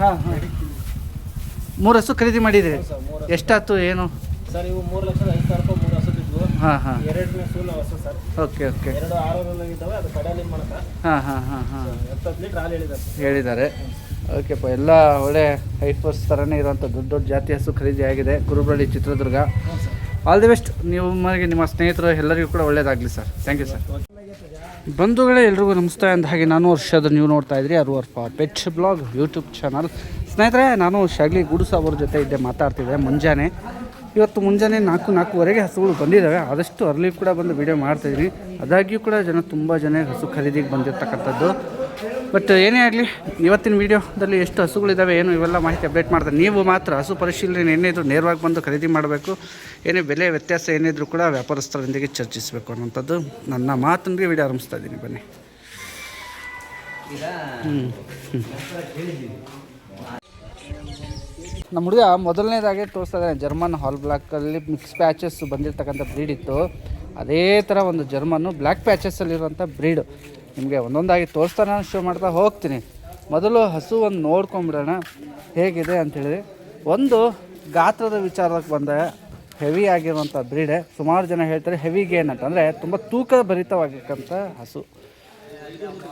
ಹಾಂ ಹಾಂ 3 ಹಸು ಖರೀದಿ ಮಾಡಿದ್ರಿ? ಎಷ್ಟಾಯ್ತು ಏನು ಸರ್? ಇವು 3,05,000 ರೂಪಾಯಿ 3 ಹಸು ಇದ್ವು. ಹಾಂ ಹಾಂ. ಎರಡನೇ ಸೂಲು ಹಸು ಸರ್. Okay okay. 2 6 ಇದ್ದಾವೆ. ಅದು ಕಡೆಯಲ್ಲಿ ಮಾಡಕ. ಹಾಂ ಹಾಂ ಹಾಂ ಹಾಂ. 70 ಲೀಟ್ರ್ ಹಾಲು ಹೇಳಿದ್ದಾರೆ. ಓಕೆಪ್ಪ, ಎಲ್ಲ ಒಳ್ಳೆ ಹೈಫರ್ಸ್ ಥರನೇ ಇರೋಂಥ ದೊಡ್ಡ ದೊಡ್ಡ ಜಾತಿ ಹಸು ಖರೀದಿ ಆಗಿದೆ Kuruballi Chitradurga. All the best. ನಿಮಗೆ ನಿಮ್ಮ ಸ್ನೇಹಿತರು ಎಲ್ಲರಿಗೂ ಕೂಡ ಒಳ್ಳೆಯದಾಗಲಿ ಸರ್. Thank you sir. ಬಂಧುಗಳೇ, ಎಲ್ರಿಗೂ ನಮಸ್ತೆ. ಅಂದ ಹಾಗೆ ನಾನು ವರ್ಷದ ನೀವು ನೋಡ್ತಾ ಇದ್ರಿ ಅರ್ವರ್ಪ ಪೆಟ್ ಬ್ಲಾಗ್ ಯೂಟ್ಯೂಬ್ ಚಾನಲ್. ಸ್ನೇಹಿತರೆ, ನಾನು ಶಾಗ್ಲಿ ಗುಡುಸು ಅವ್ರ ಜೊತೆ ಇದ್ದೆ ಮಾತಾಡ್ತಿದ್ದೆ ಮುಂಜಾನೆ. ಇವತ್ತು ಮುಂಜಾನೆ 4:04ವರೆಗೆ ಹಸುಗಳು ಬಂದಿದ್ದಾವೆ. ಆದಷ್ಟು ಅರ್ಲಿ ಕೂಡ ಬಂದು ವೀಡಿಯೋ ಮಾಡ್ತಾಯಿದ್ದೀನಿ. ಅದಾಗಿಯೂ ಕೂಡ ತುಂಬ ಜನ ಹಸು ಖರೀದಿಗೆ ಬಂದಿರ್ತಕ್ಕಂಥದ್ದು. ಬಟ್ ಏನೇ ಆಗಲಿ, ಇವತ್ತಿನ ವೀಡಿಯೋದಲ್ಲಿ ಎಷ್ಟು ಹಸುಗಳಿದ್ದಾವೆ ಏನು ಇವೆಲ್ಲ ಮಾಹಿತಿ ಅಪ್ಡೇಟ್ ಮಾಡ್ತಾರೆ. ನೀವು ಮಾತ್ರ ಹಸು ಪರಿಶೀಲನೆ ಏನಿದ್ರು ನೇರವಾಗಿ ಬಂದು ಖರೀದಿ ಮಾಡಬೇಕು. ಏನೇ ಬೆಲೆ ವ್ಯತ್ಯಾಸ ಏನಿದ್ರು ಕೂಡ ವ್ಯಾಪಾರಸ್ಥರೊಂದಿಗೆ ಚರ್ಚಿಸಬೇಕು ಅನ್ನೋಂಥದ್ದು ನನ್ನ ಮಾತಂದ್ರೆ ವೀಡಿಯೋ ಆರಂಭಿಸ್ತಾ ಇದ್ದೀನಿ. ಬನ್ನಿ. ನಮ್ಮ ಹುಡುಗ ಮೊದಲನೇದಾಗೆ ತೋರಿಸ್ತಾ ಇದ್ದಾನೆ. ಜರ್ಮನ್ ಹಾಲ್ ಬ್ಲ್ಯಾಕಲ್ಲಿ ಮಿಕ್ಸ್ ಪ್ಯಾಚಸ್ ಬಂದಿರತಕ್ಕಂಥ ಬ್ರೀಡ್ ಇತ್ತು. ಅದೇ ಥರ ಒಂದು ಜರ್ಮನ್ನು ಬ್ಲ್ಯಾಕ್ ಪ್ಯಾಚಸ್ಸಲ್ಲಿರುವಂಥ ಬ್ರೀಡು ನಿಮಗೆ ಒಂದೊಂದಾಗಿ ತೋರಿಸ್ತಾ ನಾನು ಶೋ ಮಾಡ್ತಾ ಹೋಗ್ತೀನಿ. ಮೊದಲು ಹಸು ಒಂದು ನೋಡ್ಕೊಂಬಿಡೋಣ ಹೇಗಿದೆ ಅಂಥೇಳಿ. ಒಂದು ಗಾತ್ರದ ವಿಚಾರಕ್ಕೆ ಬಂದಾಗ ಹೆವಿ ಆಗಿರುವಂಥ ಬ್ರೀಡೆ. ಸುಮಾರು ಜನ ಹೇಳ್ತಾರೆ ಹೆವಿ ಗೇನ್ ಅಂತ, ಅಂದರೆ ತುಂಬ ತೂಕ ಭರಿತವಾಗಿರ್ತಕ್ಕಂಥ ಹಸು.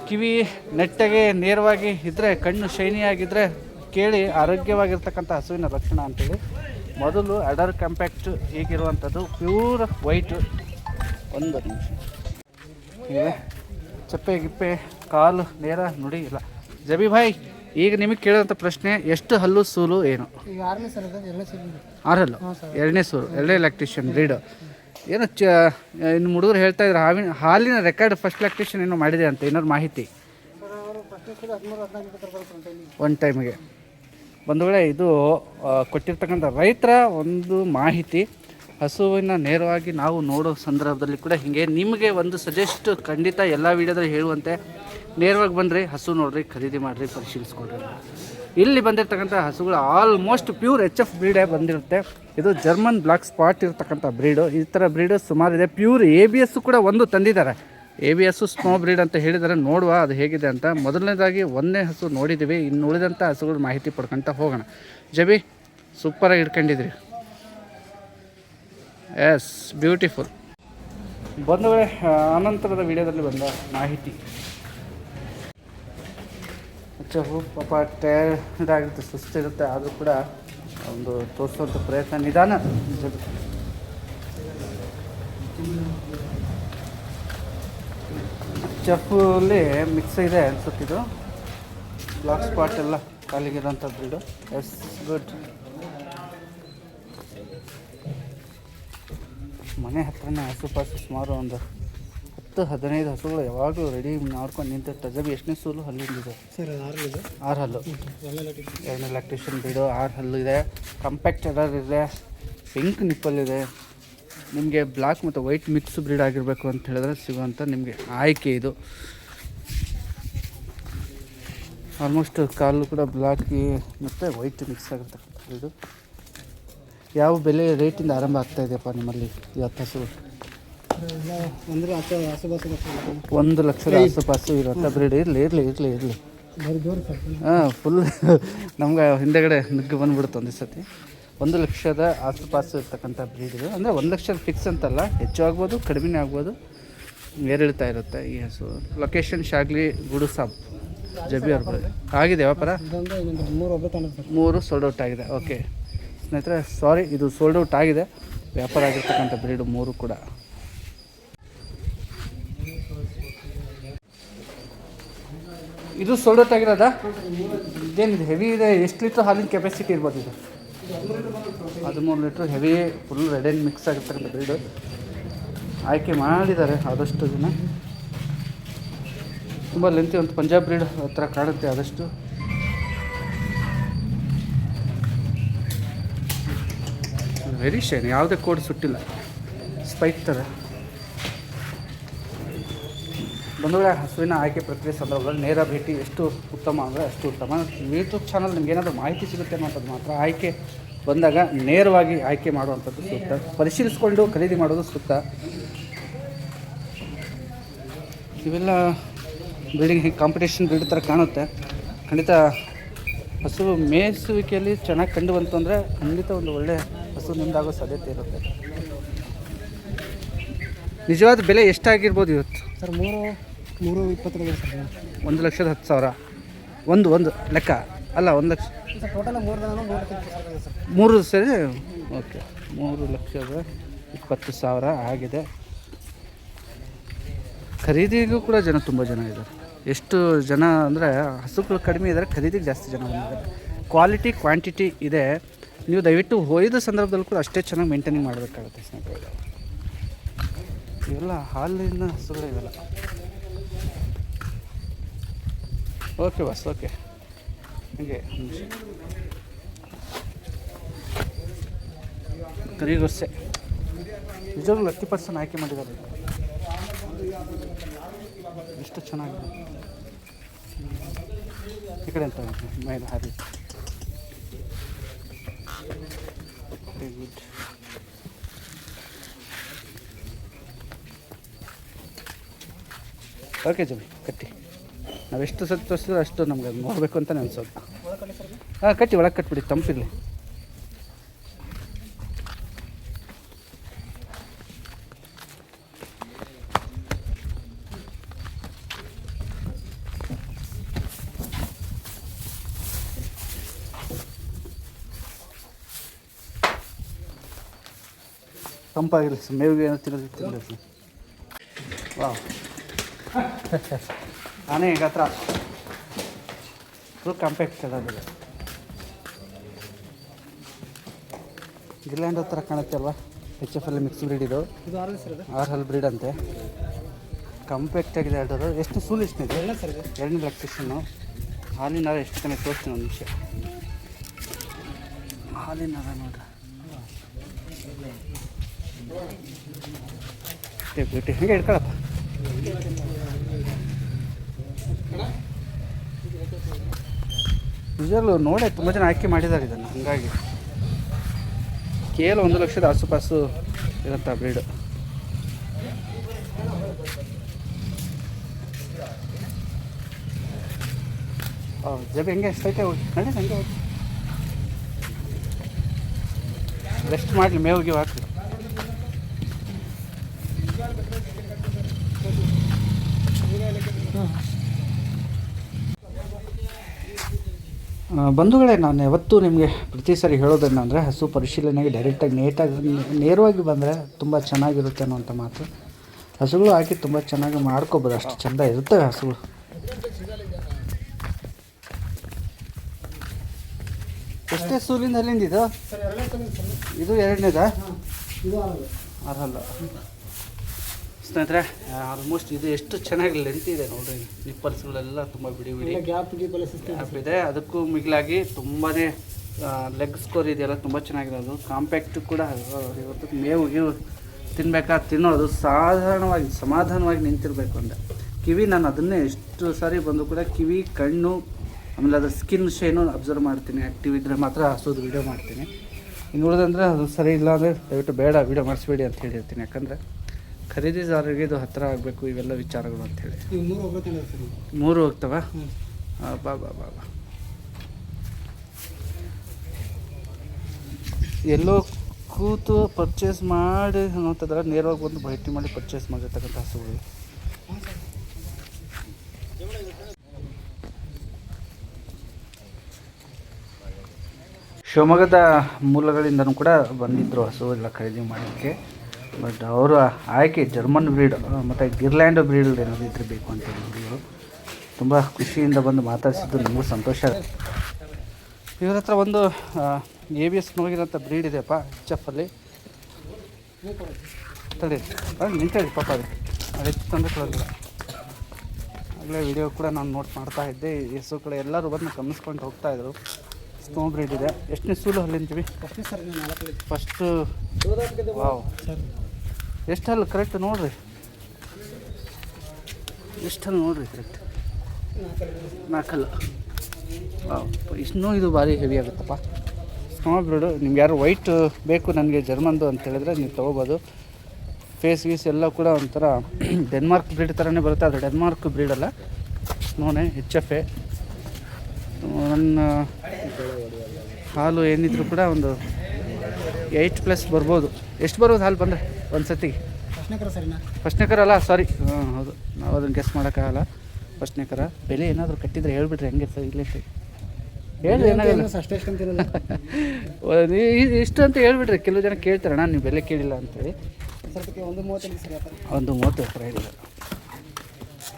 ಕಿವಿ ನೆಟ್ಟಗೆ ನೇರವಾಗಿ ಇದ್ದರೆ, ಕಣ್ಣು ಶೈನಿಯಾಗಿದ್ದರೆ ಕೇಳಿ ಆರೋಗ್ಯವಾಗಿರ್ತಕ್ಕಂಥ ಹಸುವಿನ ಲಕ್ಷಣ ಅಂಥೇಳಿ. ಮೊದಲು ಅಡರ್ ಕಾಂಪ್ಯಾಕ್ಟ್ ಹೀಗಿರುವಂಥದ್ದು ಪ್ಯೂರ್ ವೈಟು. ಒಂದು ನಿಮಿಷ ಇದೆ, ಚಪ್ಪೆ ಗಿಪ್ಪೆ ಕಾಲು ನೇರ ನುಡಿ ಇಲ್ಲ. ಜಬಿ ಭಾಯ್, ಈಗ ನಿಮಗೆ ಕೇಳೋಂಥ ಪ್ರಶ್ನೆ, ಎಷ್ಟು ಹಲ್ಲು ಸೂಲು ಏನು? 6 ಹಲ್ಲು, 2ನೇ ಸೂಲು, 2ನೇ ಲ್ಯಾಕ್ಟೇಷನ್ ಬ್ರೀಡು. ಏನು ಇನ್ನು ಹುಡುಗರು ಹೇಳ್ತಾ ಇದ್ರು ಹಾಲಿನ ರೆಕಾರ್ಡ್ ಫಸ್ಟ್ ಲ್ಯಾಕ್ಟೇಷನ್ ಏನೋ ಮಾಡಿದೆ ಅಂತ. ಏನಾದ್ರು ಮಾಹಿತಿ ಒನ್ ಟೈಮಿಗೆ ಬಂಧುಗಳೇ, ಇದು ಕೊಟ್ಟಿರ್ತಕ್ಕಂಥ ರೈತರ ಒಂದು ಮಾಹಿತಿ. ಹಸುವಿನ ನೇರವಾಗಿ ನಾವು ನೋಡೋ ಸಂದರ್ಭದಲ್ಲಿ ಕೂಡ ಹೀಗೆ ನಿಮಗೆ ಒಂದು ಸಜೆಸ್ಟ್ ಖಂಡಿತ ಎಲ್ಲ ವೀಡಿಯೋದಲ್ಲಿ ಹೇಳುವಂತೆ, ನೇರವಾಗಿ ಬಂದ್ರಿ, ಹಸು ನೋಡ್ರಿ, ಖರೀದಿ ಮಾಡಿರಿ, ಪರಿಶೀಲಿಸ್ಕೊಳ್ರಿ. ಇಲ್ಲಿ ಬಂದಿರತಕ್ಕಂಥ ಹಸುಗಳು ಆಲ್ಮೋಸ್ಟ್ ಪ್ಯೂರ್ HF ಬ್ರೀಡೇ ಬಂದಿರುತ್ತೆ. ಇದು ಜರ್ಮನ್ ಬ್ಲ್ಯಾಕ್ ಸ್ಪಾಟ್ ಇರ್ತಕ್ಕಂಥ ಬ್ರೀಡು. ಈ ಥರ ಬ್ರೀಡು ಸುಮಾರಿದೆ. ಪ್ಯೂರ್ ABS ಕೂಡ ಒಂದು ತಂದಿದ್ದಾರೆ. ABS ಸ್ನೋ ಬ್ರೀಡ್ ಅಂತ ಹೇಳಿದ್ದಾರೆ. ನೋಡುವ ಅದು ಹೇಗಿದೆ ಅಂತ. ಮೊದಲನೇದಾಗಿ ಒಂದೇ ಹಸು ನೋಡಿದ್ದೀವಿ. ಇನ್ನು ಉಳಿದಂಥ ಹಸುಗಳು ಮಾಹಿತಿ ಪಡ್ಕೊಂತ ಹೋಗೋಣ. ಜಬಿ, ಸೂಪರಾಗಿ ಇಟ್ಕೊಂಡಿದ್ರಿ. S, beautiful. ಬಂದವೇ ಅನಂತರದ ವಿಡಿಯೋದಲ್ಲಿ ಬಂದ ಮಾಹಿತಿ. ಪಾಪ ಟೈರ್ಡ್ ಆಗಿರುತ್ತೆ, ಸುಸ್ತಿರುತ್ತೆ, ಆದರೂ ಕೂಡ ಒಂದು ತೋರಿಸುವಂಥ ಪ್ರಯತ್ನ ನಿಧಾನ. ಚಫಲ್ಲಿ ಮಿಕ್ಸ್ ಇದೆ ಅನ್ಸುತ್ತಿದ್ದು. ಬ್ಲಾಕ್ ಸ್ಪಾಟ್ ಎಲ್ಲ ಕಾಲಿಗಿರೋಂಥ ಬ್ರೀಡು. S, good. ಮನೆ ಹತ್ರನೇ ಹಸುಪಾಸು ಸುಮಾರು ಒಂದು 10-15 ಹಸುಗಳು ಯಾವಾಗಲೂ ರೆಡಿ ಮಾಡ್ಕೊಂಡು ನಿಂತಿರ್ತಾರೆ. ಜಬಿ, ಎಷ್ಟನೇ ಸೂಲು ಹಲ್ಲಿದೆ ಸರ್? 6 ಹಲ್ಲು, 2ನೇ ಲ್ಯಾಕ್ಟೇಷನ್ ಬ್ರೀಡು. 6 ಹಲ್ಲು ಇದೆ. ಕಾಂಪ್ಯಾಕ್ಟ್ ಎಡರ್ ಇದೆ. ಪಿಂಕ್ ನಿಪ್ಪಲ್ಲಿದೆ. ನಿಮಗೆ ಬ್ಲ್ಯಾಕ್ ಮತ್ತು ವೈಟ್ ಮಿಕ್ಸ್ ಬ್ರೀಡ್ ಆಗಿರಬೇಕು ಅಂತ ಹೇಳಿದ್ರೆ ಸಿಗುವಂಥ ನಿಮಗೆ ಆಯ್ಕೆ ಇದು. ಆಲ್ಮೋಸ್ಟ್ ಕಾಲು ಕೂಡ ಬ್ಲ್ಯಾಕ್ ಮತ್ತು ವೈಟ್ ಮಿಕ್ಸ್ ಆಗಿರ್ತಕ್ಕಂಥ ಬ್ರೀಡು. ಯಾವ ಬೆಲೆ ರೇಟಿಂದ ಆರಂಭ ಆಗ್ತಾ ಇದೆಯಪ್ಪ ನಿಮ್ಮಲ್ಲಿ ಇವತ್ತು ಹಸು? 1 ಲಕ್ಷದ ಆಸುಪಾಸು ಇರುವಂಥ ಬ್ರೀಡ್. ಇರಲಿ ಹಾಂ, ಫುಲ್ ನಮ್ಗೆ ಹಿಂದೆಗಡೆ ನುಗ್ಗಿ ಬಂದುಬಿಡುತ್ತೆ ಒಂದೇ ಸತಿ. 1 ಲಕ್ಷದ ಆಸುಪಾಸು ಇರ್ತಕ್ಕಂಥ ಬ್ರೀಡ್ ಇದು. ಅಂದರೆ 1 ಲಕ್ಷ ಫಿಕ್ಸ್ ಅಂತಲ್ಲ, ಹೆಚ್ಚು ಆಗ್ಬೋದು, ಕಡಿಮೆ ಆಗ್ಬೋದು, ಏರಿಳ್ತಾ ಇರುತ್ತೆ ಈ ಹಸು. ಲೊಕೇಶನ್ ಶಾಗ್ಲಿ ಗುಡುಸಾಬ್. ಜಬಿ ಅವ್ರ ಆಗಿದೆ ವ್ಯಾಪಾರ? 3 ಸೋಲ್ಡ್ ಔಟ್ ಆಗಿದೆ. ಓಕೆ ಸ್ನೇಹಿತರೆ, ಸಾರಿ, ಇದು ಸೋಲ್ಡ್ ಔಟ್ ಆಗಿದೆ. ವ್ಯಾಪಾರ ಆಗಿರ್ತಕ್ಕಂಥ ಬ್ರೀಡು 3 ಕೂಡ. ಇದು ಸೋಲ್ಡ್ ಔಟ್ ಆಗಿರೋದಾ? ಇದೇನಿದೆ, ಹೆವಿ ಇದೆ. ಎಷ್ಟು ಲೀಟ್ರ್ ಹಾಲಿನ ಕೆಪಾಸಿಟಿ ಇರ್ಬೋದು ಇದು? 13 litre heavy, full red and mix ಆಗಿರ್ತಕ್ಕಂಥ ಬ್ರೀಡು. ಆಯ್ಕೆ ಮಾಡಿದ್ದಾರೆ ಆದಷ್ಟು ಜನ. ತುಂಬ ಲೆಂತಿ, ಒಂದು ಪಂಜಾಬ್ ಬ್ರೀಡ್ ಹತ್ರ ಕಾಣುತ್ತೆ ಆದಷ್ಟು. ವೆರಿ ಶೈನ್, ಯಾವುದೇ ಕೋಡ್ ಸುಟ್ಟಿಲ್ಲ, ಸ್ಪೈಕ್ ಥರ. ಬಂಧುಗಳೇ, ಹಸುವಿನ ಆಯ್ಕೆ ಪ್ರಕ್ರಿಯೆ ಸಂದರ್ಭದಲ್ಲಿ ನೇರ ಭೇಟಿ ಎಷ್ಟು ಉತ್ತಮ ಅಂದರೆ ಅಷ್ಟು ಉತ್ತಮ. ಯೂಟ್ಯೂಬ್ ಚಾನಲ್ ನಿಮ್ಗೆ ಏನಾದರೂ ಮಾಹಿತಿ ಸಿಗುತ್ತೆ ಅನ್ನೋಂಥದ್ದು ಮಾತ್ರ. ಆಯ್ಕೆ ಬಂದಾಗ ನೇರವಾಗಿ ಆಯ್ಕೆ ಮಾಡುವಂಥದ್ದು ಸೂಕ್ತ. ಪರಿಶೀಲಿಸ್ಕೊಂಡು ಖರೀದಿ ಮಾಡೋದು ಸೂಕ್ತ. ಇವೆಲ್ಲ ಬಿಲ್ಡಿಂಗ್ ಹೀಗೆ ಕಾಂಪಿಟೇಷನ್ ಬ್ರೀಡ್ ಥರ ಕಾಣುತ್ತೆ. ಖಂಡಿತ ಹಸು ಮೇಯಿಸುವಿಕೆಯಲ್ಲಿ ಚೆನ್ನಾಗಿ ಕಂಡು ಬಂತು ಅಂದರೆ ಖಂಡಿತ ಒಂದು ಒಳ್ಳೆಯ ಹಸು ನಿಂದಾಗೋ ಸಾಧ್ಯತೆ ಇರುತ್ತೆ. ನಿಜವಾದ ಬೆಲೆ ಎಷ್ಟಾಗಿರ್ಬೋದು ಇವತ್ತು ಸರ್? 320 ಸರ್. 1,10,000 ಒಂದು ಲೆಕ್ಕ ಅಲ್ಲ, 1 ಲಕ್ಷ ಸರ್ ಟೋಟಲ್ 3 ಸರಿ. ಓಕೆ, 3,20,000 ಆಗಿದೆ. ಖರೀದಿಗೂ ಕೂಡ ತುಂಬ ಜನ ಇದ್ದಾರೆ. ಎಷ್ಟು ಜನ ಅಂದರೆ ಹಸುಗಳು ಕಡಿಮೆ ಇದ್ದಾರೆ, ಖರೀದಿಗೆ ಜಾಸ್ತಿ ಜನ ಬಂದಿದ್ದಾರೆ. ಕ್ವಾಲಿಟಿ ಕ್ವಾಂಟಿಟಿ ಇದೆ. ನೀವು ದಯವಿಟ್ಟು ಒಯ್ದ ಸಂದರ್ಭದಲ್ಲಿ ಕೂಡ ಅಷ್ಟೇ ಚೆನ್ನಾಗಿ ಮೇಂಟೈನಿಂಗ್ ಮಾಡಬೇಕಾಗುತ್ತೆ ಸ್ನೇಹಿತರೆ. ಇವೆಲ್ಲ ಹಾಲಿನ ಹಸುಗಳು ಇವೆಲ್ಲ. Okay bus, okay. ಹಾಗೆ ಕರಿಗೊರ್ಸೆ ನಿಜವಾಗ್ಲೂ ಲಕ್ಕಿ ಪರ್ಸನ್ ಆಯ್ಕೆ ಮಾಡಿದ್ದಾರೆ. ಎಷ್ಟು ಚೆನ್ನಾಗಿದೆ. ಈ ಕಡೆ ಅಂತ ಮೇಲೆ ಹಾರಿ. Very good. ಓಕೆ ಜಮಿ ಕಟ್ಟಿ. ನಾವೆಷ್ಟು ಸತಿ ತೋರಿಸಿದ್ರೆ ಅಷ್ಟು ನಮ್ಗೆ ಅದು ನೋಡಬೇಕು ಅಂತ ಅನ್ಸೋದು. ಹಾಂ, ಕಟ್ಟಿ ಒಳಗೆ ಕಟ್ಬಿಡಿ, ತಂಪಿರಲಿ. ತಂಪಾಗಿರಲಿ ಸರ್, ಮೇವಿಗೆ ಏನೋ ತಿನ್ನೋದು ಸರ್. ವಾವ್, ಆನೆ ಈಗ ಹತ್ರ ಫುಲ್ ಕಾಂಪ್ಯಾಕ್ಟ್ ಅದಾಗಿದೆ. ಗಿರ್ಲ್ಯಾಂಡ್ ಥರ ಕಾಣುತ್ತೆ ಅಲ್ವಾ? HF ಮಿಕ್ಸ್ ಬ್ರೀಡ್ ಇದು. ಆರ್ಹಲ್ ಬ್ರೀಡ್ ಅಂತೆ. ಕಾಂಪ್ಯಾಕ್ಟ್ ಆಗಿದೆ ಆರ್ಡರು. ಎಷ್ಟು ಸೂಲು ಎಷ್ಟಿದೆ? 2 ಲ್ಯಾಕ್ಟೇಷನ್ನು. ಹಾಲಿನ ಎಷ್ಟು ಕಮ್ಮಿ ತೋರಿಸ್ತೀನಿ ಒಂದು ನಿಮಿಷ. ಹಾಲಿನ ನೋಡ್ರಿ ಬ್ಯೂಟಿ. ಹಾಗೆ ಇಟ್ಕೊಳಪ್ಪ. ನಿಜವಾಗ್ಲೂ ನೋಡೇ ತುಂಬ ಜನ ಆಯ್ಕೆ ಮಾಡಿದ್ದಾರೆ ಇದನ್ನು. ಹಾಗಾಗಿ ಕೇವಲ 1 ಲಕ್ಷದ ಆಸುಪಾಸು ಇರುತ್ತೆ ಬ್ರೀಡು. ಜಬ್ ಹೆಂಗೆ ಸ್ಟ್ರೈಟೇ ಹೋಗಿ ನಡಿ, ಹಂಗೆ ಹೋಗಿ ರೆಸ್ಟ್ ಮಾಡಲಿ, ಮೇವಿಗೆ ಹಾಕಿ. ಬಂಧುಗಳೇ, ನಾನು ಯಾವತ್ತೂ ನಿಮಗೆ ಪ್ರತಿ ಸಾರಿ ಹೇಳೋದೇನಂದರೆ ಹಸು ಪರಿಶೀಲನೆಗೆ ಡೈರೆಕ್ಟಾಗಿ ನೇರವಾಗಿ ಬಂದರೆ ತುಂಬ ಚೆನ್ನಾಗಿರುತ್ತೆ ಅನ್ನೋಂಥ ಮಾತು. ಹಸುಗಳು ಹಾಕಿ ತುಂಬ ಚೆನ್ನಾಗಿ ಮಾಡ್ಕೋಬೋದು, ಅಷ್ಟು ಚೆಂದ ಇರ್ತವೆ ಹಸುಗಳು. ಎಷ್ಟೇ ಸೂಲಿಂದ ಅಲ್ಲಿಂದ ಇದು? ಇದು 2ನೇದಾ? ಅರಲ್ಲ ಸ್ನೇಹಿತರೆ. ಆಲ್ಮೋಸ್ಟ್ ಇದು ಎಷ್ಟು ಚೆನ್ನಾಗಿ ಲೆಂತ್ ಇದೆ ನೋಡ್ರಿ. ನಿಪ್ಪಲ್ಸ್ಗಳೆಲ್ಲ ತುಂಬ ಬಿಡಿ ಗ್ಯಾಪ್ ಇದೆ. ಅದಕ್ಕೂ ಮಿಗಿಲಾಗಿ ತುಂಬಾ ಲೆಗ್ ಸ್ಕೋರ್ ಇದೆಯಲ್ಲ, ತುಂಬ ಚೆನ್ನಾಗಿದೆ. ಅದು ಕಾಂಪ್ಯಾಕ್ಟ್ ಕೂಡ. ಇವತ್ತು ಮೇವು ತಿನ್ಬೇಕಾದ್ರೆ ತಿನ್ನೋದು ಸಮಾಧಾನವಾಗಿ ನಿಂತಿರಬೇಕು ಅಂದೆ. ಕಿವಿ, ನಾನು ಅದನ್ನೇ ಎಷ್ಟು ಸಾರಿ ಬಂದು ಕೂಡ ಕಿವಿ, ಕಣ್ಣು, ಆಮೇಲೆ ಅದ್ರ ಸ್ಕಿನ್ ಶೇನು ಅಬ್ಸರ್ವ್ ಮಾಡ್ತೀನಿ. ಆ್ಯಕ್ಟಿವ್ ಇದ್ದರೆ ಮಾತ್ರ ಹಸುದು ವೀಡಿಯೋ ಮಾಡ್ತೀನಿ. ಇನ್ನು ಉಳಿದಂದರೆ ಅದು ಸರಿ ಇಲ್ಲ ಅಂದರೆ ದಯವಿಟ್ಟು ಬೇಡ, ವೀಡಿಯೋ ಮಾಡಿಸ್ಬೇಡಿ ಅಂತ ಹೇಳಿರ್ತೀನಿ. ಯಾಕಂದರೆ ಖರೀದಿದಾರರಿಗೆ ಇದು ಹತ್ತಿರ ಆಗಬೇಕು, ಇವೆಲ್ಲ ವಿಚಾರಗಳು ಅಂಥೇಳಿ. 3 ಹೋಗ್ತವ? ಬಾ ಬಾ ಬಾ ಬಾ. ಎಲ್ಲೋ ಕೂತು ಪರ್ಚೇಸ್ ಮಾಡಿ ಅನ್ನೋಂಥದ್ರ ನೇರವಾಗಿ ಬಂದು ಭೇಟಿ ಮಾಡಿ ಪರ್ಚೇಸ್ ಮಾಡಿರ್ತಕ್ಕಂಥ ಹಸುಗಳು. ಶಿವಮೊಗ್ಗದ ಮೂಲಗಳಿಂದನೂ ಕೂಡ ಬಂದಿದ್ದರು ಹಸು ಎಲ್ಲ ಖರೀದಿ ಮಾಡೋಕ್ಕೆ. ಬಟ್ ಅವರು ಆಯ್ಕೆ ಜರ್ಮನ್ ಬ್ರೀಡ್ ಮತ್ತು ಗಿರ್ಲ್ಯಾಂಡ್ ಬ್ರೀಡ್ ಏನಾದರೂ ಇದ್ರೆ ಬೇಕು ಅಂತ ಹೇಳಿದ್ರು. ತುಂಬ ಖುಷಿಯಿಂದ ಬಂದು ಮಾತಾಡಿಸಿದ್ದು ನಮಗೂ ಸಂತೋಷ. ಇವ್ರ ಹತ್ರ ಒಂದು ABS ಹೋಗಿರೋಂಥ ಬ್ರೀಡ್ ಇದೆಯಪ್ಪ, HF ತಡಿ ನಿಂತೇಳಿ ಪಾಪ. ಅದು ತಂದರೆ ಕೊಡೋದಿಲ್ಲ. ಆಗಲೇ ವಿಡಿಯೋ ಕೂಡ ನಾನು ನೋಟ್ ಮಾಡ್ತಾ ಇದ್ದೆ. ಈ ಹಸು ಕಡೆ ಎಲ್ಲರೂ ಬಂದು ಗಮನಿಸ್ಕೊಂಡು ಹೋಗ್ತಾಯಿದ್ರು. ಸ್ನೋ ಬ್ರೀಡ್ ಇದೆ. ಎಷ್ಟನೇ ಸೂಲು ಅಲ್ಲಿಂತೀವಿ? ಫಸ್ಟು. ವಾವ್, ಎಷ್ಟಲ್ಲ ಕರೆಕ್ಟ್ ನೋಡಿರಿ, ಎಷ್ಟಲ್ಲ ನೋಡಿರಿ ಕರೆಕ್ಟ್. 4 ವಾವ್, ಇನ್ನೂ ಇದು ಭಾರಿ ಹೆವಿ ಆಗುತ್ತಪ್ಪ. Snow breed. ನಿಮ್ಗೆ ಯಾರು ವೈಟ್ ಬೇಕು ನನಗೆ ಜರ್ಮನ್ದು ಅಂತ ಹೇಳಿದ್ರೆ ನೀವು ತೊಗೋಬೋದು. ಫೇಸ್ ಗೀಸ್ ಎಲ್ಲ ಕೂಡ ಒಂಥರ ಡೆನ್ಮಾರ್ಕ್ ಬ್ರೀಡ್ ಥರನೇ ಬರುತ್ತೆ. ಅದು ಡೆನ್ಮಾರ್ಕ್ ಬ್ರೀಡ್ ಅಲ್ಲ, ನೋನೆ HF. ನನ್ನ ಹಾಲು ಏನಿದ್ರು ಕೂಡ ಒಂದು 8+ ಬರ್ಬೋದು. ಎಷ್ಟು ಬರ್ಬೋದು ಹಾಲು ಬಂದರೆ ಒಂದು ಸತಿಗೆ? ಫಸ್ಟ್ನೇ ಕರ ಅಲ್ಲ, ಸಾರಿ, ಹೌದು, ನಾವು ಅದನ್ನು ಗೆಸ್ ಮಾಡೋಕ್ಕಾಗಲ್ಲ. ಫಸ್ಟ್ನೇ ಕರ. ಬೆಲೆ ಏನಾದರೂ ಕಟ್ಟಿದರೆ ಹೇಳ್ಬಿಟ್ರಿ, ಹೆಂಗೆ ಸರ್ ಇಲ್ಲೇ ಹೇಳಿ, ಏನಾಗಲ್ಲ ಇಷ್ಟು ಅಂತ ಹೇಳ್ಬಿಟ್ರಿ. ಕೆಲವು ಜನ ಕೇಳ್ತಾರಣ್ಣ ನೀವು ಬೆಲೆ ಕೇಳಿಲ್ಲ ಅಂತೇಳಿ. ಒಂದು 30 ಎಕರೆ ಹೇಳಿದ್ದಾರೆ,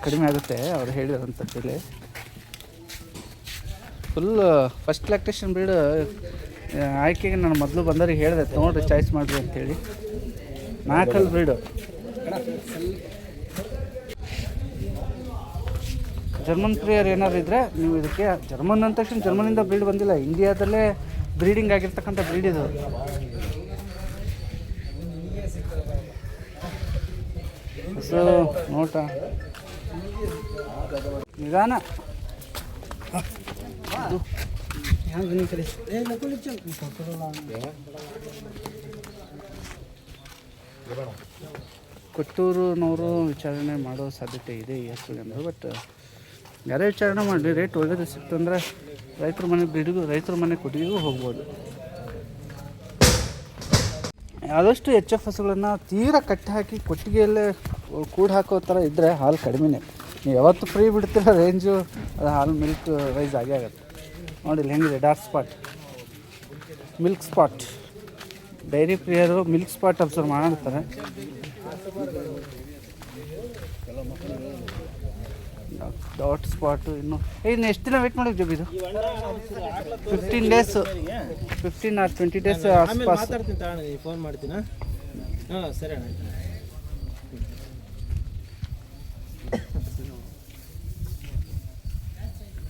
ಕಡಿಮೆ ಆಗುತ್ತೆ ಅವ್ರು ಹೇಳಿರೋಂಥ ಬೆಲೆ. ಫುಲ್ ಫಸ್ಟ್ ಲ್ಯಾಕ್ಟೇಷನ್ ಬ್ರೀಡ್ ಆಯ್ಕೆಗೆ ನಾನು ಮೊದಲು ಬಂದವ್ರಿಗೆ ಹೇಳಿದೆ ತೊಗೊಂಡ್ರೆ ಚಾಯ್ಸ್ ಮಾಡಿರಿ ಅಂತೇಳಿ. 4 ಬ್ರೀಡು. ಜರ್ಮನ್ ಪ್ರಿಯರ್ ಏನಾದ್ರು ಇದ್ದರೆ ನೀವು ಇದಕ್ಕೆ, ಜರ್ಮನ್ ಅಂದ ತಕ್ಷಣ ಜರ್ಮನಿಂದ ಬ್ರೀಡ್ ಬಂದಿಲ್ಲ, ಇಂಡಿಯಾದಲ್ಲೇ ಬ್ರೀಡಿಂಗ್ ಆಗಿರ್ತಕ್ಕಂಥ ಬ್ರೀಡ್ ಇದು. ಸೊ ನೋಟ ನಿಧಾನ. ಕೊಟ್ಟೂರಿನವರು ವಿಚಾರಣೆ ಮಾಡೋ ಸಾಧ್ಯತೆ ಇದೆ ಈ ಹಸುಗಳಿಂದ. ಬಟ್ ಯಾರೇ ವಿಚಾರಣೆ ಮಾಡಲಿ, ರೇಟ್ ಒಳ್ಳೆಯದು ಸಿಕ್ತಂದ್ರೆ ರೈತರ ಮನೆ ಬ್ರೀಡಿಗೂ, ರೈತರ ಮನೆ ಕೊಟ್ಟಿಗೆಗೂ ಹೋಗ್ಬೋದು. ಆದಷ್ಟು HF ಹಸುಗಳನ್ನು ತೀರಾ ಕಟ್ಟಿ ಹಾಕಿ ಕೊಟ್ಟಿಗೆಯಲ್ಲೇ ಕೂಡು ಹಾಕೋ ಥರ ಇದ್ದರೆ ಹಾಲು ಕಡಿಮೆನೇ. ನೀವು ಯಾವತ್ತು ಫ್ರೀ ಬಿಡ್ತೀರ ರೇಂಜು, ಅದು ಹಾಲು ಮಿಲ್ಕ್ ರೈಸ್ ಆಗೇ ಆಗುತ್ತೆ. ನೋಡಿ ಇಲ್ಲಿ ಹೆಂಗಿದೆ dark spot, milk spot. Dairy ಪ್ರಿಯರು ಮಿಲ್ಕ್ ಸ್ಪಾಟ್ ಅಬ್ಸರ್ವ್ ಮಾಡ್ತಾರೆ. ಡಾಟ್ ಸ್ಪಾಟು ಇನ್ನು ಎಷ್ಟು ದಿನ ವೇಟ್ ಮಾಡಿದ್ವಿ ಜಬ್? ಇದು 15 ಡೇಸ್, 15 or 20 ಡೇಸ್ ಆಸ್ಪಾಸ್. ಫೋನ್ ಮಾಡ್ತೀನಾ? ಹಾಂ ಸರಿ ಅಣ್ಣ.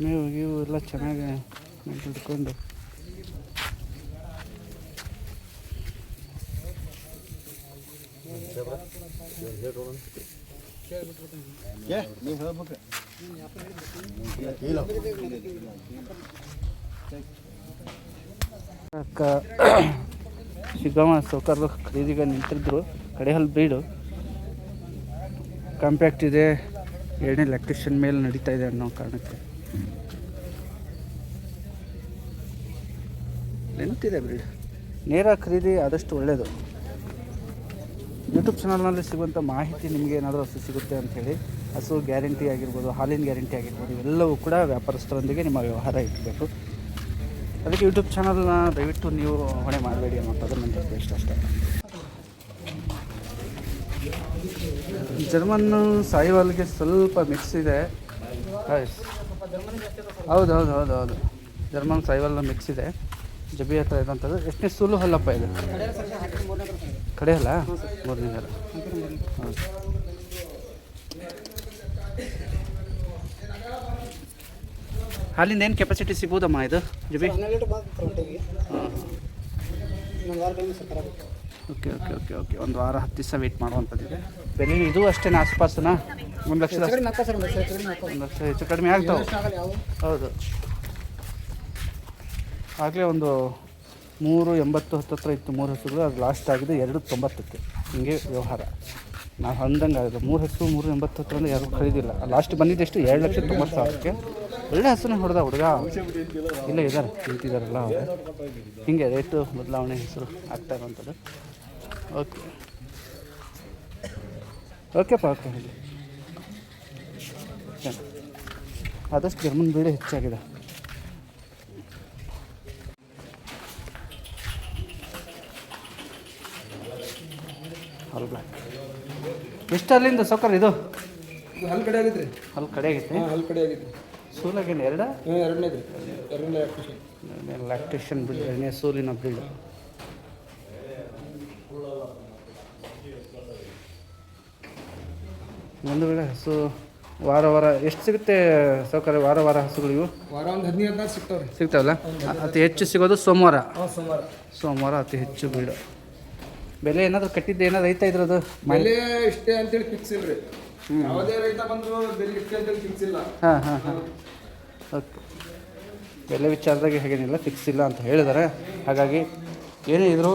ನೀವು ಎಲ್ಲ ಚೆನ್ನಾಗಿ ಹಿಡ್ಕೊಂಡು ಶಿಗ್ಗಾಂವ ಸೌಕರ್ಯ ಖರೀದಿಗೆ ನಿಂತಿದ್ರು. ಕಡೆಹಲ್ ಬ್ರೀಡು ಕಾಂಪ್ಯಾಕ್ಟ್ ಇದೆ, 2ನೇ ಲ್ಯಾಕ್ಟೇಷನ್ ಮೇಲೆ ನಡೀತಾ ಇದೆ ಅನ್ನೋ ಕಾರಣಕ್ಕೆ ನಿಂತಿದೆ ಬ್ರೀಡ್. ನೇರ ಖರೀದಿ ಆದಷ್ಟು ಒಳ್ಳೆಯದು. ಯೂಟ್ಯೂಬ್ ಚಾನಲ್ನಲ್ಲಿ ಸಿಗುವಂಥ ಮಾಹಿತಿ ನಿಮಗೆ ಏನಾದರೂ ಹಸು ಸಿಗುತ್ತೆ ಅಂಥೇಳಿ, ಹಸು ಗ್ಯಾರಂಟಿ ಆಗಿರ್ಬೋದು, ಹಾಲಿನ ಗ್ಯಾರಂಟಿ ಆಗಿರ್ಬೋದು, ಇವೆಲ್ಲವೂ ಕೂಡ ವ್ಯಾಪಾರಸ್ಥರೊಂದಿಗೆ ನಿಮ್ಮ ವ್ಯವಹಾರ ಇರಬೇಕು. ಅದಕ್ಕೆ ಯೂಟ್ಯೂಬ್ ಚಾನಲ್ನ ದಯವಿಟ್ಟು ನೀವು ಹೊಣೆ ಮಾಡಬೇಡಿ ಅನ್ನೋದು ನನ್ನ ರಿಕ್ವೆಸ್ಟ್ ಅಷ್ಟೇ. ಜರ್ಮನ್ನು ಸಾಯಿವಾಲ್ಗೆ ಸ್ವಲ್ಪ ಮಿಕ್ಸ್ ಇದೆ. ಹೌದು ಜರ್ಮನ್ ಸಾಯಿವಾಲ್ನ ಮಿಕ್ಸ್ ಇದೆ. ಜಬಿ ಹತ್ರ ಇರೋಂಥದ್ದು. ಎಷ್ಟನೇ ಸೂಲು ಹಲ್ಲಪ್ಪ ಇದು? ಕಡೆ ಅಲ್ಲ, 3ನೇ ಹಲ್ಲ. ಹೌದು. ಹಾಲಿಂದ ಏನು ಕೆಪಾಸಿಟಿ ಸಿಗ್ಬೋದಮ್ಮ ಇದು ಜಬಿ? ಓಕೆ ಒಂದು ವಾರ 10 ದಿವಸ ವೆಯ್ಟ್ ಮಾಡುವಂಥದ್ದಿದೆ. ಬೆಲೆ ಇದು ಅಷ್ಟೇ ಆಸ್ಪಾಸನ 1 ಲಕ್ಷ, 1 ಲಕ್ಷ ಹೆಚ್ಚು ಕಡಿಮೆ ಆಗ್ತಾವೆ. ಹೌದು, ಆಗಲೇ ಒಂದು 380 ಹತ್ತತ್ರ ಇತ್ತು 3 ಹಸುಗಳು. ಅದು ಲಾಸ್ಟ್ ಆಗಿದೆ 290ಕ್ಕೆ. ಹಿಂಗೆ ವ್ಯವಹಾರ ನಾವು ಅಂದಂಗೆ ಆಗಿದೆ. 3 ಹಸು 380 ಹತ್ರ ಯಾರು ಖರೀದಿಲ್ಲ. ಲಾಸ್ಟ್ ಬಂದಿದ್ದೆಷ್ಟು? 2,90,000ಕ್ಕೆ. ಒಳ್ಳೆ ಹಸುನ ಹೊಡೆದ ಹುಡುಗ. ಇಲ್ಲ ಇದ್ದಾರೆ, ನಿಂತಿದ್ದಾರಲ್ಲ ಅವರು. ಹೀಗೆ ರೇಟು ಬದಲಾವಣೆ ಹೆಸರು ಆಗ್ತಾ ಇರೋವಂಥದ್ದು. ಓಕೆಪ್ಪ, ಓಕೆ. ಆದಷ್ಟು ಜರ್ಮನ್ ಬ್ರೀಡ್ ಹೆಚ್ಚಾಗಿದೆ. ಹಾಲ್ ಬ್ಲ್ಯಾಕ್ ಎಷ್ಟು ಅಲ್ಲಿಂದ ಸೌಕರ್ ಇದು? ಹಲ್ ಕಡೆ ಆಗಿದ್ರಿ? ಹಲ್ ಕಡೆ ಆಗೈತೆ. ಹಲ್ ಕಡೆ ಆಗಿದ್ರಿ. ಸೂಲಾಗೇನು 2? ಎರಡನೇ ಲ್ಯಾಕ್ಟೇಷನ್ ಬ್ರೀಡ್, 2ನೇ ಸೂಲಿನ ಬ್ರೀಡ್. ಒಂದು ವೇಳೆ ಹಸು ವಾರ ಎಷ್ಟು ಸಿಗುತ್ತೆ ಸೌಕರ್ಯ? ವಾರ ಹಸುಗಳು ಇವು ವಾರ ಒಂದು 15 ಸಿಗ್ತಾವ್ರಿ. ಸಿಗ್ತಾವಲ್ಲ? ಅತಿ ಹೆಚ್ಚು ಸಿಗೋದು ಸೋಮವಾರ ಅತಿ ಹೆಚ್ಚು ಬ್ರೀಡು. ಬೆಲೆ ಏನಾದರೂ ಕಟ್ಟಿದ್ದು ಏನಾದ್ರು ಐತಾ ಇದ್ರದ್ದು? ಬೆಲೆ ಇಷ್ಟೇ ಅಂತೇಳಿ ಫಿಕ್ಸ್ ಇಲ್ರಿ. ಯಾವುದೇ ರೈತ ಬಂದು ಬೆಲೆ ಇಷ್ಟೇ ಅಂತೇಳಿ ಫಿಕ್ಸ್ ಇಲ್ಲ. ಹಾಂ ಓಕೆ. ಬೆಲೆ ವಿಚಾರದಾಗೆ ಹೇಗೇನಿಲ್ಲ, ಫಿಕ್ಸ್ ಇಲ್ಲ ಅಂತ ಹೇಳಿದ್ದಾರೆ. ಹಾಗಾಗಿ ಏನೇ ಇದ್ದರೂ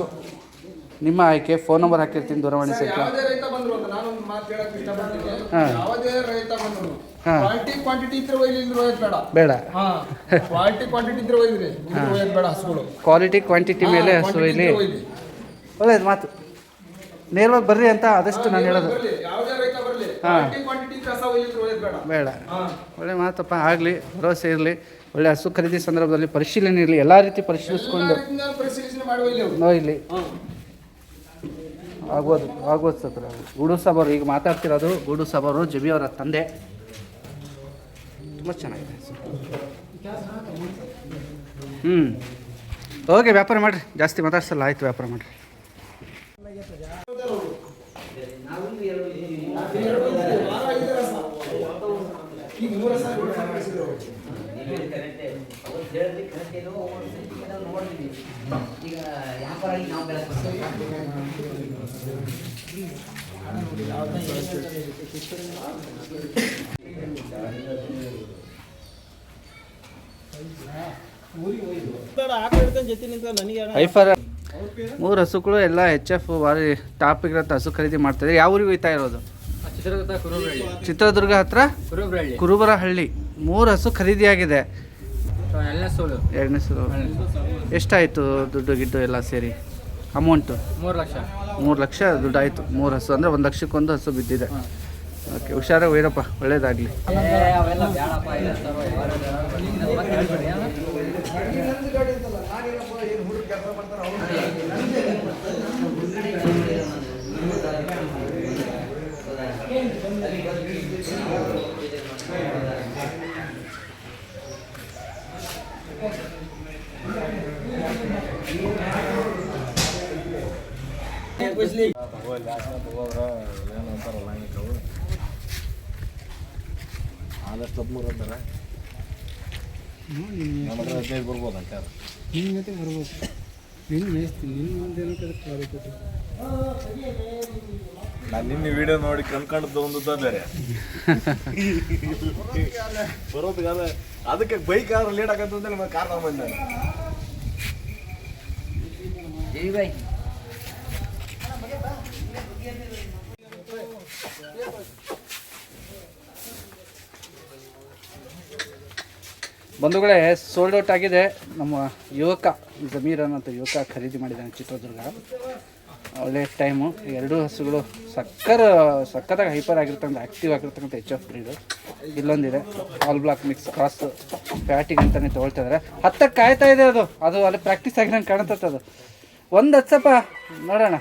ನಿಮ್ಮ ಆಯ್ಕೆ. ಫೋನ್ ನಂಬರ್ ಹಾಕಿರ್ತೀನಿ, ದೂರವಾಣಿ ಸಂಖ್ಯೆ. ಯಾವುದೇ ರೈತ ಬಂದ್ರು ಅಂತ ನಾನೊಂದು ಮಾತು ಹೇಳಕ್ ಇಷ್ಟಪಡ್ತೀನಿ. ಹಾಂ. ಯಾವುದೇ ರೈತ ಬಂದ್ರು ಹಾಂ. ಕ್ವಾಂಟಿಟಿ ಇದ್ರೆ ಒಯ್ಲಿ, ಇದ್ರೆ ಒಯ್ಯೋದು ಬೇಡ. ಬೇಡ. ಕ್ವಾಂಟಿಟಿ ಇದ್ರೆ ಒಯ್ದ್ರಿ, ಇದ್ರೆ ಒಯ್ಯೋದು ಬೇಡ. ಹಸುಗಳು ಕ್ವಾಲಿಟಿ ಕ್ವಾಂಟಿಟಿ ಮೇಲೆ ಹಸು ಇಲ್ಲಿ. ಒಳ್ಳೇದು ಮಾತು. ನೇರವಾಗಿ ಬರ್ರಿ ಅಂತ ಆದಷ್ಟು ನಾನು ಹೇಳೋದು. ಯಾವುದೇ ರೈತ ಬರಲಿ, ಕ್ವಾಂಟಿಟಿ ಇದ್ರೆ ಹಸ ಒಯ್ಲಿ, ಇದ್ರೆ ಒಯ್ಯೋದು ಬೇಡ. ಬೇಡ. ಒಳ್ಳೆ ಮಾತಪ್ಪ. ಆಗಲಿ, ಭರವಸೆ ಇರಲಿ. ಒಳ್ಳೆ ಹಸು ಖರೀದಿ ಸಂದರ್ಭದಲ್ಲಿ ಪರಿಶೀಲನೆ ಇರಲಿ, ಎಲ್ಲ ರೀತಿ ಪರಿಶೀಲಿಸ್ಕೊಂಡು ಪರಿಶೀಲನೆ ಮಾಡುವ ಇಲ್ಲಿ ಆಗ್ಬೋದು ಸತ್ರ. ಗೂಡು ಸಾಬ್ ಅವರು ಈಗ ಮಾತಾಡ್ತಿರೋದು, ಗೂಡು ಸಾಬ್ ಅವರು ಜಬಿ ಅವರ ತಂದೆ. ತುಂಬ ಚೆನ್ನಾಗಿದೆ. ಓಕೆ, ವ್ಯಾಪಾರ ಮಾಡಿರಿ, ಜಾಸ್ತಿ ಮಾತಾಡ್ಸಲ್ಲ. ಆಯ್ತು, ವ್ಯಾಪಾರ ಮಾಡಿರಿ. ಐಫರ್ 3 ಹಸುಗಳು ಎಲ್ಲ HF ಭಾರಿ ಟಾಪ್ ಇರೋಂಥ ಹಸು ಖರೀದಿ ಮಾಡ್ತಾಯಿದ್ರೆ. ಯಾವ ಊರಿಗೆ ಹೋಗ್ತಾ ಇರೋದು? ಚಿತ್ರದುರ್ಗ ಹತ್ರ ಕುರುಬರಹಳ್ಳಿ. 3 ಹಸು ಖರೀದಿಯಾಗಿದೆ. 2ನೇ ಸಲ. ಎಷ್ಟಾಯಿತು ದುಡ್ಡು ಗಿಡ್ಡು ಎಲ್ಲ ಸೇರಿ? ಅಮೌಂಟು 3 ಲಕ್ಷ ದುಡ್ಡು ಆಯಿತು. 3 ಹಸು ಅಂದರೆ 1 ಲಕ್ಷಕ್ಕೊಂದು ಹಸು ಬಿದ್ದಿದೆ. ಓಕೆ, ಹುಷಾರಾಗಿ ವೀರಪ್ಪ, ಒಳ್ಳೇದಾಗಲಿ. ಆದಷ್ಟು 13 ಅಂತಾರೆ. ನಮ್ಮ 15 ಬರ್ಬೋದು ಅಂತ. ನಿನ್ನ ಜೊತೆ ಬರ್ಬೋದು. ನಿನ್ನ ಮೇಯಿಸ್ತೀನಿ, ನಿನ್ನ ಮುಂದೆ ನಾನು ನಿನ್ನ ವಿಡಿಯೋ ನೋಡಿ ಕಣ್ಕಂಡು ಒಂದು ಬೇರೆ ಬರೋದಕ್ಕಾದ ಅದಕ್ಕೆ ಬೈಕ್ ಆದ್ರೆ ಲೇಟ್ ಆಗತ್ತೆ ಅಂತ ನಿಮಗೆ ಕಾರ್ ತಗೊಂಡ್ಬಂದೆ ನಾನು. ಬಂಧುಗಳೇ, ಸೋಲ್ಡ್ ಔಟ್ ಆಗಿದೆ. ನಮ್ಮ ಯುವಕ ಜಮೀರ್ ಅನ್ನೋಂಥ ಯುವಕ ಖರೀದಿ ಮಾಡಿದ್ದಾನೆ ಚಿತ್ರದುರ್ಗ. ಒಳ್ಳೆ ಟೈಮು. 2 ಹಸುಗಳು ಸಕ್ಕತ್ತಾಗಿ ಹೈಪರ್ ಆಗಿರ್ತಕ್ಕಂಥ, ಆ್ಯಕ್ಟಿವ್ ಆಗಿರ್ತಕ್ಕಂಥ HF ಬ್ರೀಡು. ಇಲ್ಲೊಂದಿದೆ ಆಲ್ ಬ್ಲಾಕ್ ಮಿಕ್ಸ್ ಕ್ರಾಸ್ ಫ್ಯಾಟಿಗೆ ಅಂತಲೇ ತೊಗೊಳ್ತಾ ಇದ್ದಾರೆ. 10ಕ್ಕೆ ಕಾಯ್ತಾ ಇದೆ ಅದು ಅಲ್ಲಿ ಪ್ರಾಕ್ಟೀಸ್ ಆಗಿ ನಂಗೆ ಕಾಣುತ್ತೆ. ಅದು ಒಂದು ಹಚ್ಚಪ್ಪ ನೋಡೋಣ.